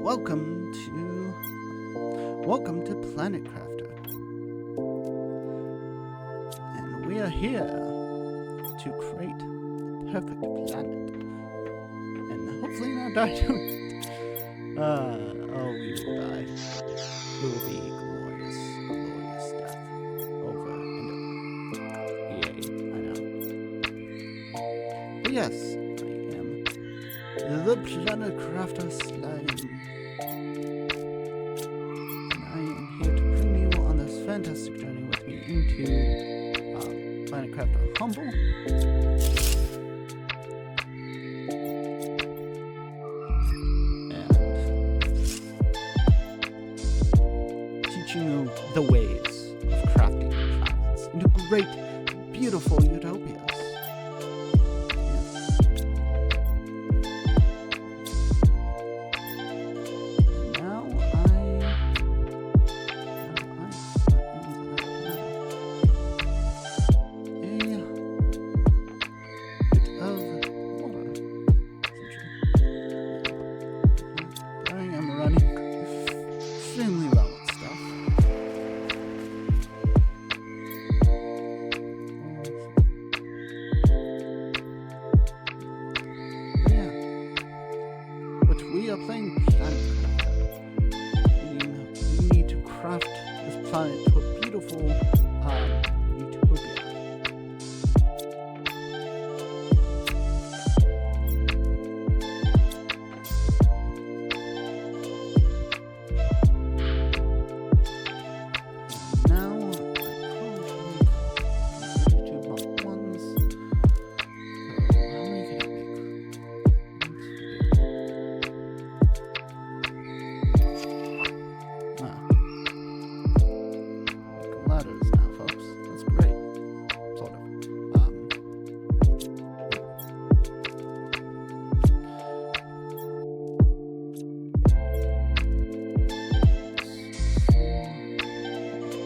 Welcome to Planet Crafter. And we are here to create the perfect planet. And hopefully not die doing it. We will die. It will be glorious, glorious death. Over and over. Yay, I know. But yes, I am the Planet Crafter Slime. Fantastic journey with me into Planet Crafter Humble. And teaching you the ways of crafting planets into great, beautiful utopias. We are playing Planet Crafter, meaning we need to craft this planet to a beautiful utopia. Now, ladders now, folks. That's great. Sort of.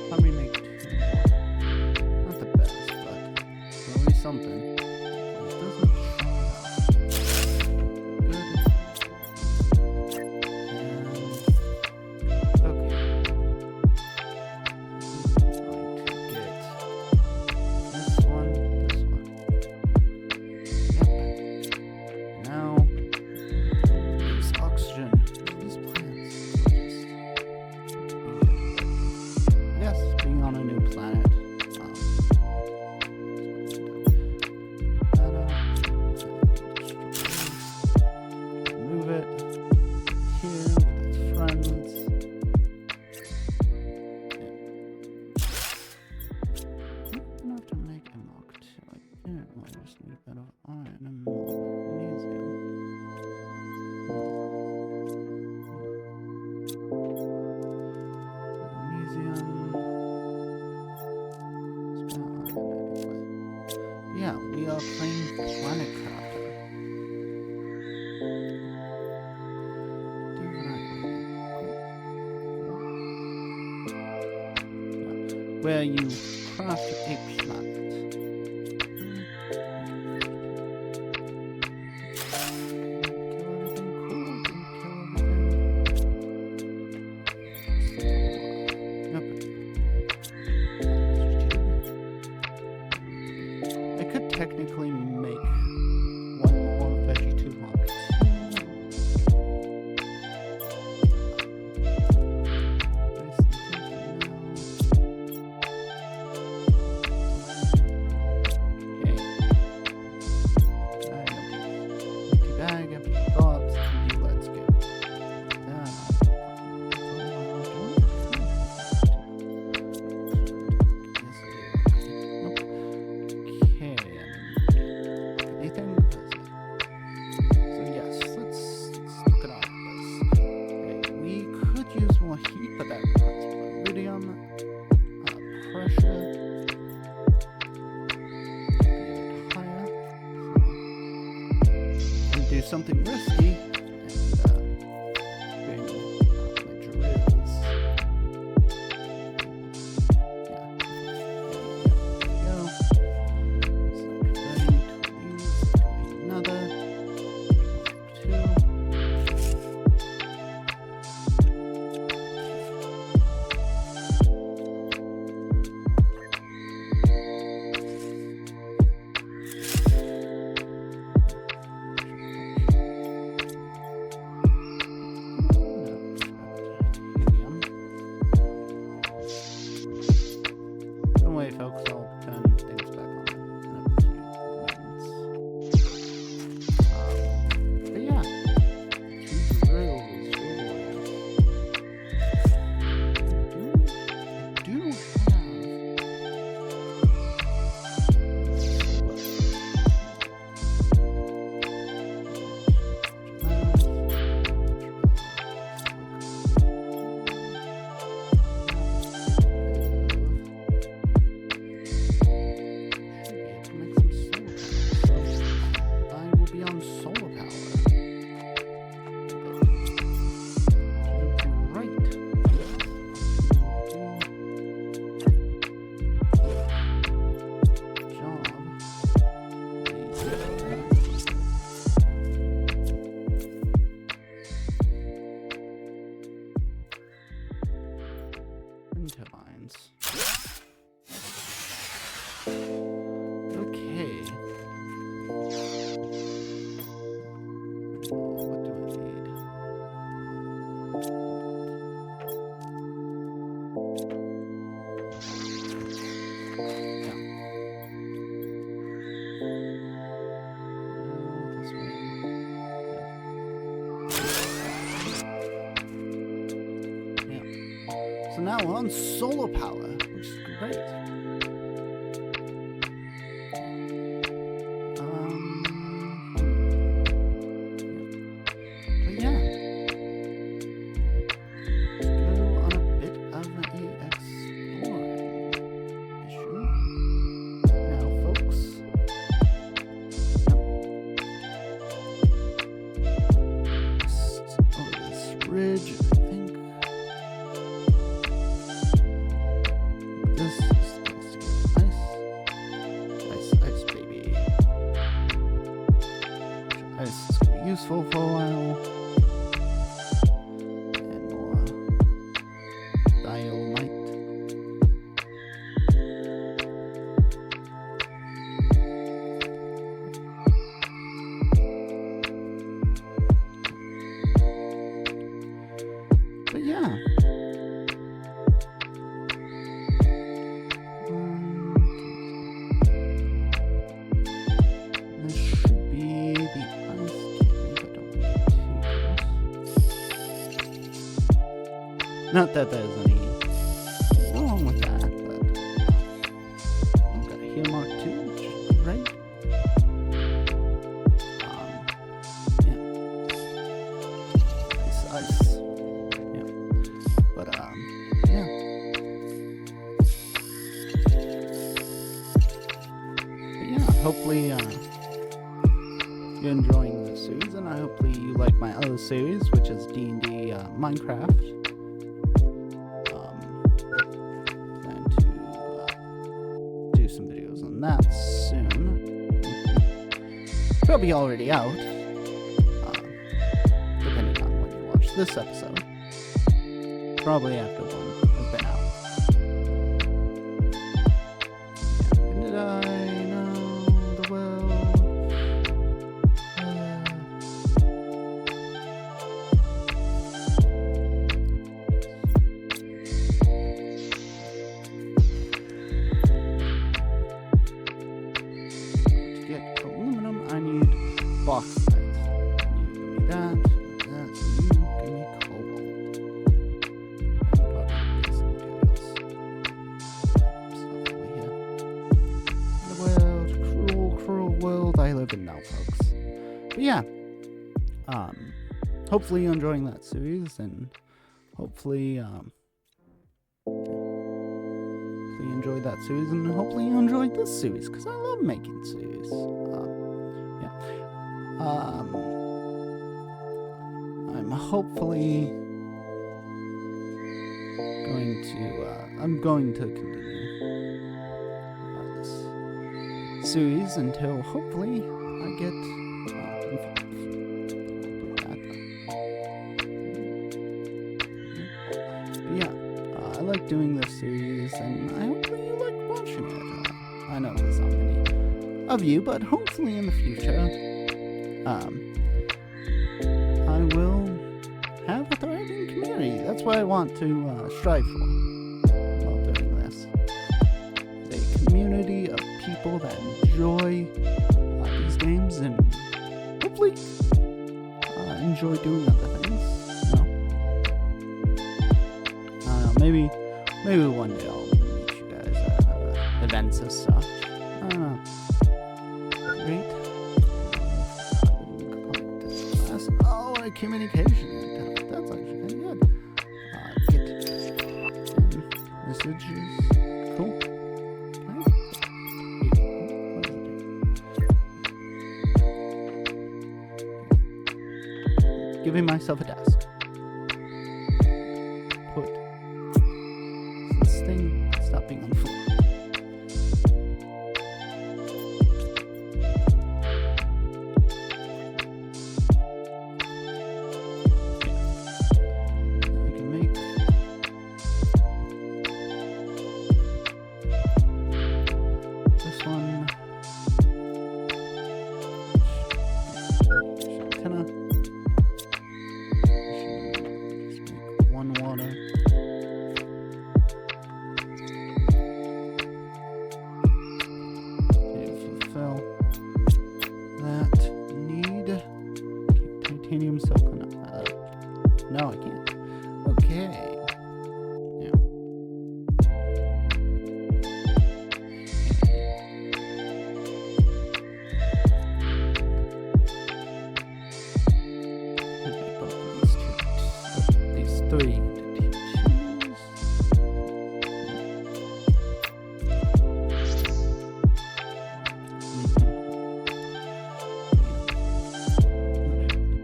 Probably make two more. Not the best, but at least something. It doesn't on a new planet. Move it here with its friends. I'm gonna have to make a Mark II. Yeah, I just need a bit of iron and magnesium. Yeah, we are playing Planet Crafter. Where you craft a planet. Technically make one more veggie to Mark empty bag, empty thoughts, empty let's go. Heat, but that requires iridium, pressure, higher, and do something risky, and bring my drills. Yeah, there we go. So converting to these, doing another, 2. So now we're on solar power, which is great. But yeah. Let's go on a bit of an exploring mission. Now, folks. Over this ridge, I think. This is supposed to get ice. Ice, ice, baby. Ice is going to be useful for a while. And more dialmite. But yeah. This should be the ice cave. I don't want to get too close. Not that there's any wrong with that, but I've got a heal mark too, which is great. Yeah. Ice. Yeah. But yeah. But yeah, hopefully you're enjoying this series, and hopefully you like my other series, which is D&D Minecraft. Plan to do some videos on that soon. Probably already out, depending on when you watch this episode. Probably after one has been out. Yeah. Did I know the world? To get aluminum, I need bauxite. You give me that, you give me cobalt. And other basic materials. Stuff over here. The world, cruel world I live in now, folks. But yeah, hopefully you're enjoying that series, and hopefully you enjoyed that series, and hopefully you enjoyed this series, because I love making series. Yeah. I'm hopefully going to continue this series until hopefully I get but yeah, I like doing this series, and I hopefully you like watching it. I know there's not many of you, but hopefully in the future, I will have a thriving community. That's what I want to strive for while doing this. A community of people that enjoy these games and hopefully enjoy doing other things. Maybe one day I'll meet you guys at events and stuff. I don't know. Great. Oh, a communication. That's actually kind of good. Get messages. Cool. Okay. Giving myself a desk. Put this thing stop being on the floor. Titanium silicon. No, I can't. Okay. Yeah. 3 into 2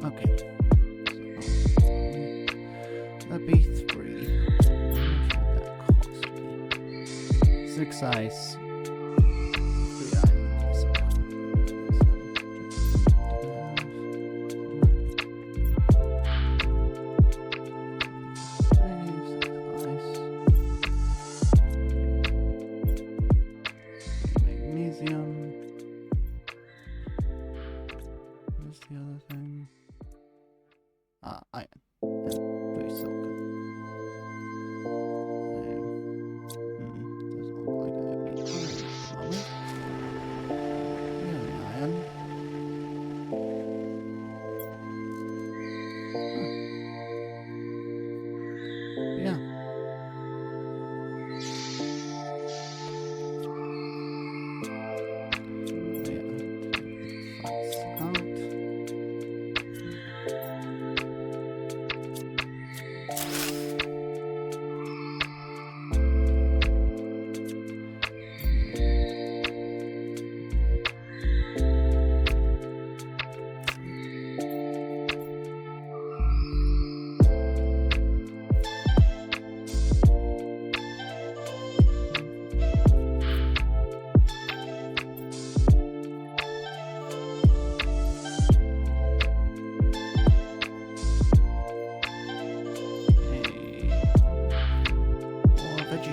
Okay. So, that'd be 3. How much would that cost me? 6 ice. 3 iron. So, magnesium. What's the other thing? Iron. And 3 silicon. Doesn't look like I have any iron at the moment. Yeah, iron. Yeah.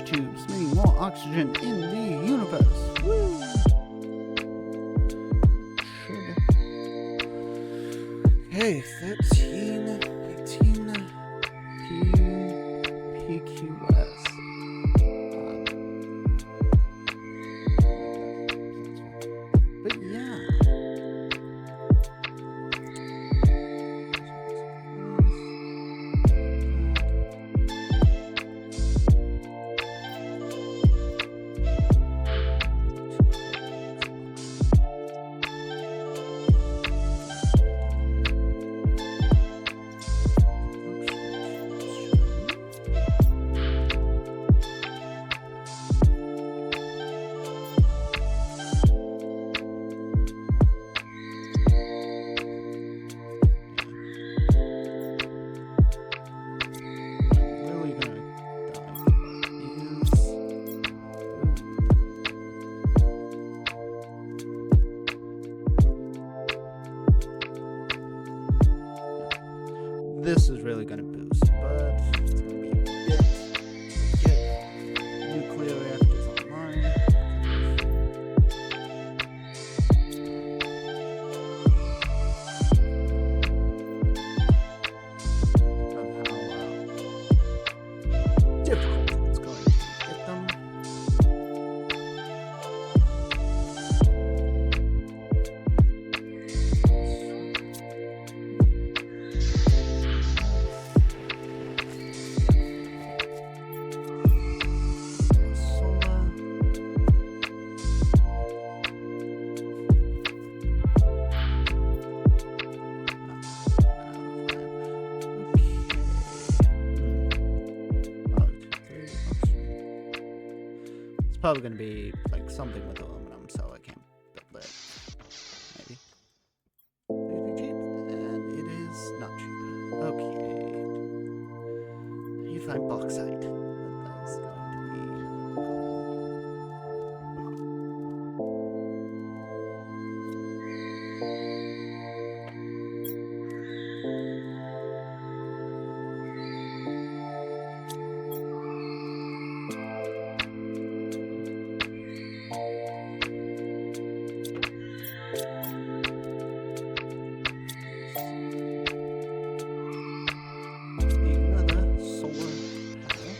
Tubes, meaning more oxygen in the universe. Woo! Okay, 13, 18, PQS. But yeah. This is really going to boost, but it's going to be a bit to get nuclear reactors online. Of how difficult it's going to get them. Probably going to be like something with aluminum, so I can't build it. Maybe. It'd be cheap, and it is not cheap. Okay. You find bauxite. That's going to be another solar panel.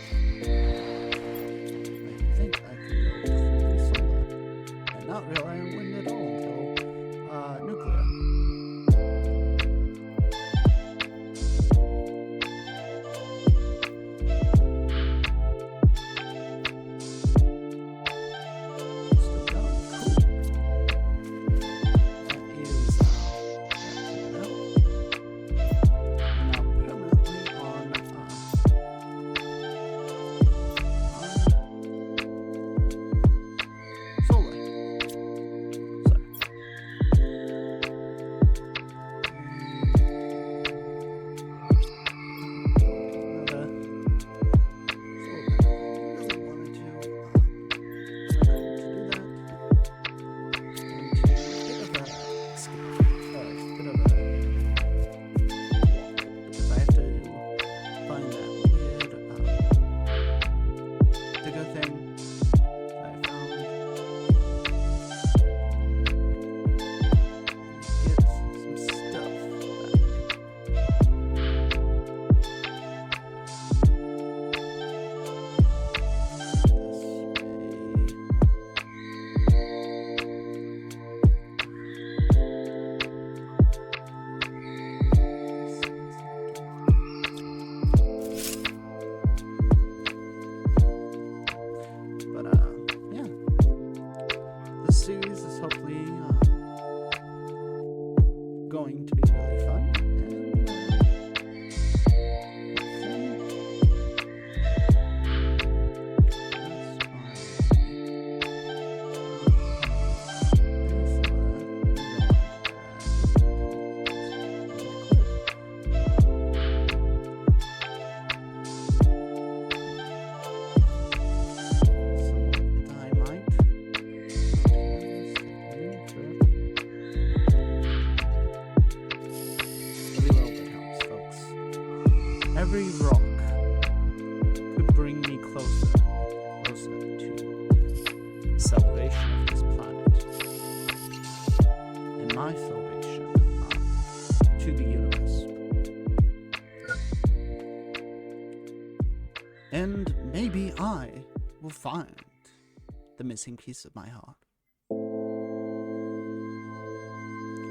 every rock could bring me closer to salvation of this planet. And my salvation to the universe. And maybe I will find the missing piece of my heart.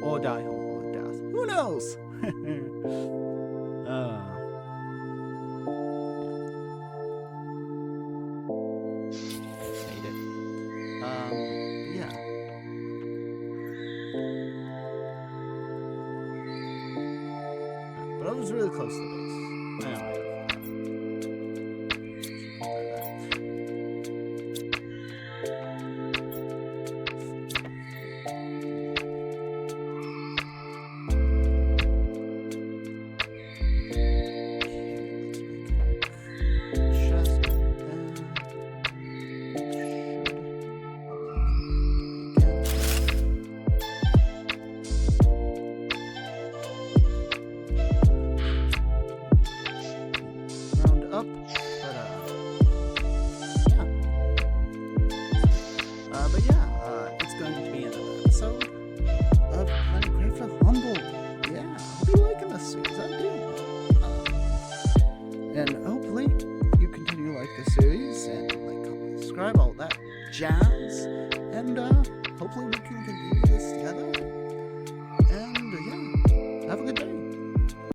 Or die horrible death. Who knows? Made it. Yeah. But I was really close to the base. Anyway. It's going to be another episode of Minecraft for Humble. Yeah, I hope you're liking this series. I do. And hopefully you continue to like the series and like, comment, subscribe, all that jazz. And hopefully we can continue this together.